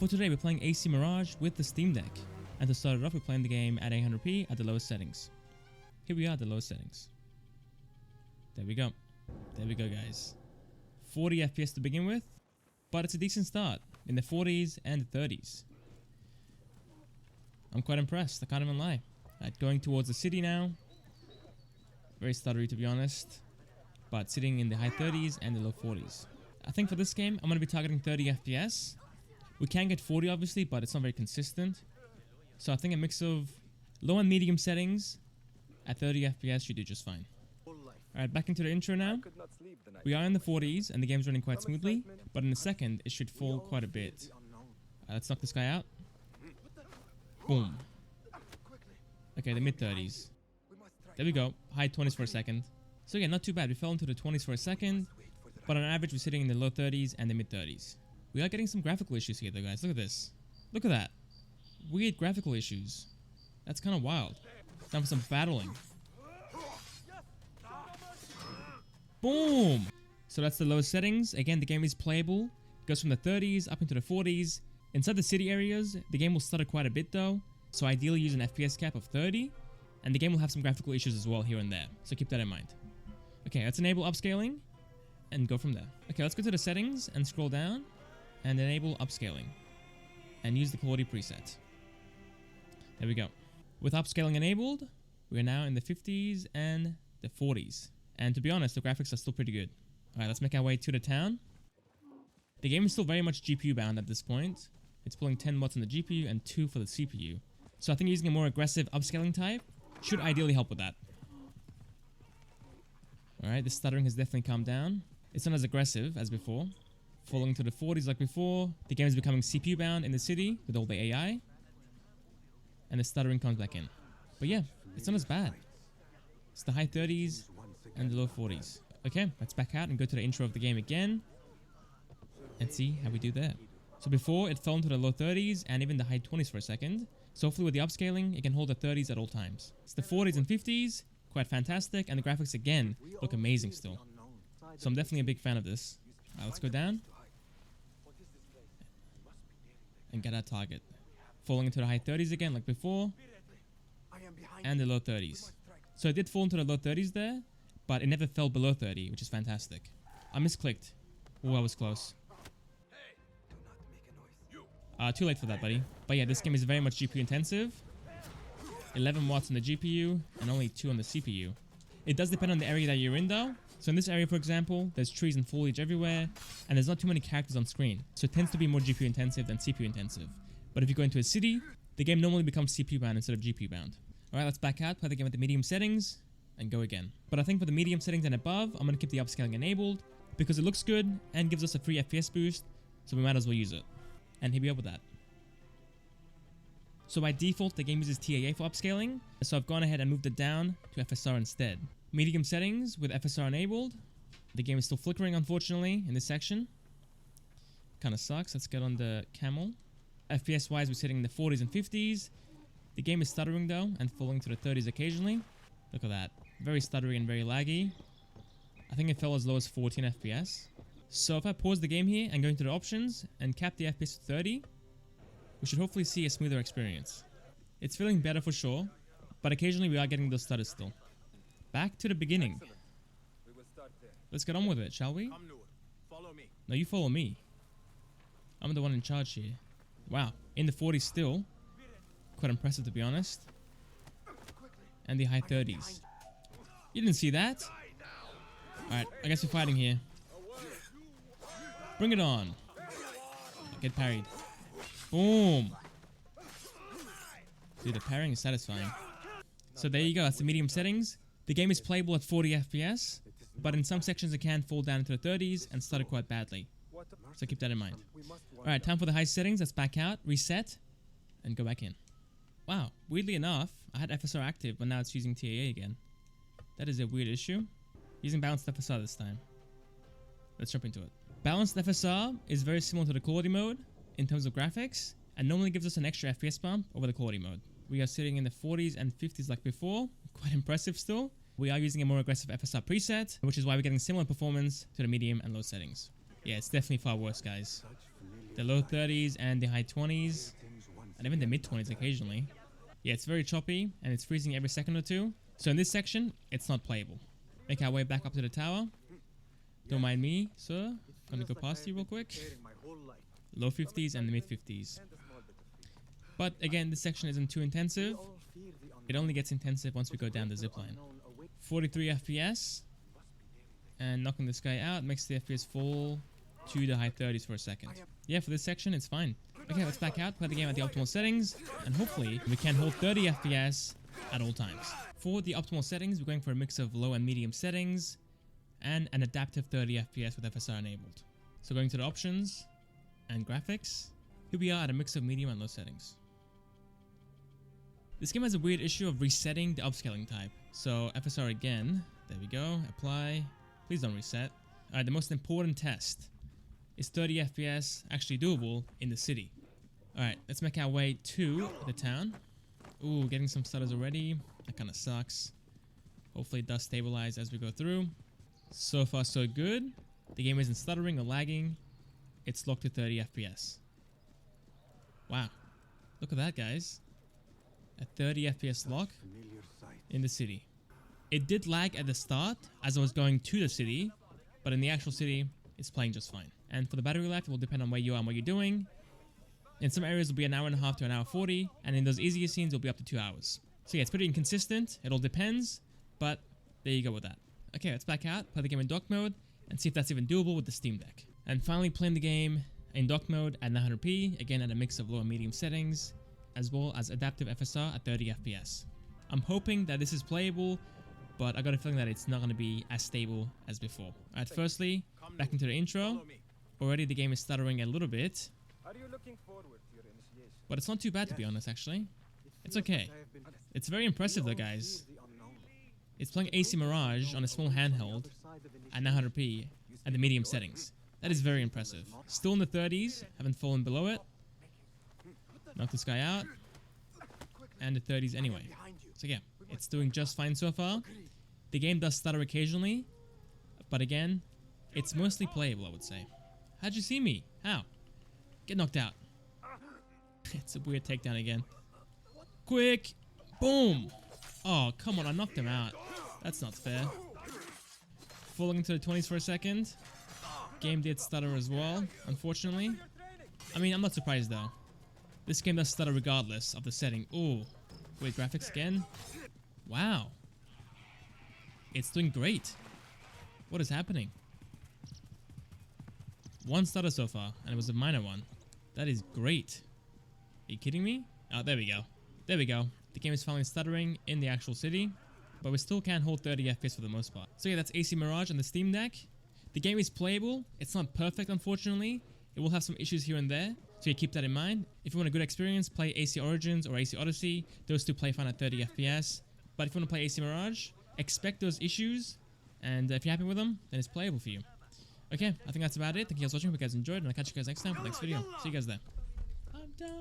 For today, we're playing AC Mirage with the Steam Deck. And to start it off, we're playing the game at 800p at the lowest settings. Here we are at the lowest settings. There we go. There we go, guys. 40 FPS to begin with, but it's a decent start in the 40s and the 30s. I'm quite impressed, I can't even lie. Right, going towards the city now. Very stuttery, to be honest, but sitting in the high 30s and the low 40s. I think for this game, I'm going to be targeting 30 FPS. We can get 40 obviously, but it's not very consistent. So I think a mix of low and medium settings at 30 FPS should do just fine. Alright, back into the intro now. We are in the 40s and the game's running quite smoothly, but in a second it should fall quite a bit. Let's knock this guy out. Boom. Okay, the mid 30s. There we go, high 20s for a second. So yeah, not too bad, we fell into the 20s for a second, but on average we're sitting in the low 30s and the mid 30s. We are getting some graphical issues here though, guys. Look at this. Look at that. Weird graphical issues. That's kind of wild. Time for some battling. Boom! So that's the lowest settings. Again, the game is playable. It goes from the 30s up into the 40s. Inside the city areas, the game will stutter quite a bit though. So ideally use an FPS cap of 30. And the game will have some graphical issues as well here and there. So keep that in mind. Okay, let's enable upscaling and go from there. Okay, let's go to the settings and scroll down and enable upscaling and use the quality preset. There we go. With upscaling enabled, we are now in the 50s and the 40s. And to be honest, the graphics are still pretty good. Alright, let's make our way to the town. The game is still very much GPU bound at this point. It's pulling 10 watts on the GPU and 2 for the CPU. So I think using a more aggressive upscaling type should ideally help with that. Alright, the stuttering has definitely calmed down. It's not as aggressive as before. Falling to the 40s like before. The game is becoming CPU bound in the city with all the AI. And the stuttering comes back in. But yeah, it's not as bad. It's the high 30s and the low 40s. Okay, let's back out and go to the intro of the game again. And see how we do there. So before, it fell into the low 30s and even the high 20s for a second. So hopefully with the upscaling, it can hold the 30s at all times. It's the 40s and 50s, quite fantastic. And the graphics again, look amazing still. So I'm definitely a big fan of this. Let's go down. And get our target. Falling into the high 30s again like before. And the low 30s. So it did fall into the low 30s there, but it never fell below 30, which is fantastic. I misclicked. Oh, I was close. Too late for that, buddy. But yeah, this game is very much GPU intensive. 11 watts on the GPU and only 2 on the CPU. It does depend on the area that you're in though. So in this area, for example, there's trees and foliage everywhere, and there's not too many characters on screen. So it tends to be more GPU intensive than CPU intensive. But if you go into a city, the game normally becomes CPU bound instead of GPU bound. Alright, let's back out, play the game at the medium settings, and go again. But I think for the medium settings and above, I'm going to keep the upscaling enabled, because it looks good and gives us a free FPS boost, so we might as well use it. And here we are with that. So by default, the game uses TAA for upscaling, so I've gone ahead and moved it down to FSR instead. Medium settings with FSR enabled. The game is still flickering, unfortunately, in this section. Kinda sucks. Let's get on the camel. FPS wise, we're sitting in the 40s and 50s. The game is stuttering though, and falling to the 30s occasionally. Look at that. Very stuttery and very laggy. I think it fell as low as 14 FPS. So if I pause the game here and go into the options and cap the FPS to 30, we should hopefully see a smoother experience. It's feeling better for sure, but occasionally we are getting those stutters still. Back to the beginning. Let's get on with it, shall we? No, you follow me. I'm the one in charge here. Wow, in the 40s still. Quite impressive to be honest. And the high 30s. You didn't see that? Alright, I guess we're fighting here. Bring it on. Get parried. Boom. Dude, the parrying is satisfying. So there you go, that's the medium settings. The game is playable at 40 FPS, but in some sections it can fall down into the 30s and stutter quite badly. So keep that in mind. Alright, time for the high settings. Let's back out, reset, and go back in. Wow, weirdly enough, I had FSR active, but now it's using TAA again. That is a weird issue. Using balanced FSR this time. Let's jump into it. Balanced FSR is very similar to the quality mode in terms of graphics, and normally gives us an extra FPS bump over the quality mode. We are sitting in the 40s and 50s like before, quite impressive still. We are using a more aggressive FSR preset, which is why we're getting similar performance to the medium and low settings. Yeah, it's definitely far worse, guys. the low 30s and the high 20s, and even the mid 20s occasionally. Yeah, it's very choppy, and it's freezing every second or two. So in this section, it's not playable. Make our way back up to the tower. Don't mind me, sir. Gonna go past you real quick. Low 50s and the mid 50s. But again, this section isn't too intensive. It only gets intensive once we go down the zipline. 43 FPS. And knocking this guy out makes the FPS fall to the high 30s for a second. Yeah, for this section, it's fine. Okay, let's back out, play the game at the optimal settings, and hopefully we can hold 30 FPS at all times. For the optimal settings, we're going for a mix of low and medium settings, and an adaptive 30 FPS with FSR enabled. So going to the options, and graphics, here we are at a mix of medium and low settings. This game has a weird issue of resetting the upscaling type. So FSR again, there we go, apply, please don't reset. Alright, the most important test. Is 30 FPS actually doable in the city? Alright, let's make our way to the town. Ooh, getting some stutters already. That kind of sucks. Hopefully it does stabilize as we go through. So far so good. The game isn't stuttering or lagging. It's locked to 30 FPS. Wow. Look at that, guys. A 30 FPS lock in the city. It did lag at the start as I was going to the city, but in the actual city, it's playing just fine. And for the battery life, it will depend on where you are and what you're doing. In some areas, it'll be an hour and a half to an hour 40, and in those easier scenes, it'll be up to 2 hours. So yeah, it's pretty inconsistent. It all depends, but there you go with that. Okay, let's back out, play the game in dock mode, and see if that's even doable with the Steam Deck. And finally playing the game in dock mode at 900p, again at a mix of low and medium settings, as well as adaptive FSR at 30 FPS. I'm hoping that this is playable, but I got a feeling that it's not going to be as stable as before. Alright, firstly, back into the intro. Already the game is stuttering a little bit, but it's not too bad to be honest actually. It's okay. It's very impressive though, guys. It's playing AC Mirage on a small handheld at 900p at the medium settings. That is very impressive. Still in the 30s, haven't fallen below it. Knock this guy out. And the 30s anyway. So yeah, it's doing just fine so far. The game does stutter occasionally, but again, it's mostly playable, I would say. How'd you see me? How? Get knocked out. It's a weird takedown again. Quick! Boom! Oh, come on, I knocked him out. That's not fair. Falling into the 20s for a second. Game did stutter as well, unfortunately. I mean, I'm not surprised though. This game does stutter regardless of the setting. Ooh. Wait, graphics again? Wow. It's doing great. What is happening? One stutter so far, and it was a minor one. That is great. Are you kidding me? Oh, there we go. There we go. The game is finally stuttering in the actual city, but we still can't hold 30 FPS for the most part. So yeah, that's AC Mirage on the Steam Deck. The game is playable. It's not perfect, unfortunately. It will have some issues here and there, so you keep that in mind. If you want a good experience, play AC Origins or AC Odyssey. Those two play fine at 30 FPS. But if you want to play AC Mirage, expect those issues, and if you're happy with them, then it's playable for you. Okay, I think that's about it. Thank you guys for watching. Hope you guys enjoyed, and I'll catch you guys next time for the next video. See you guys there. I'm done.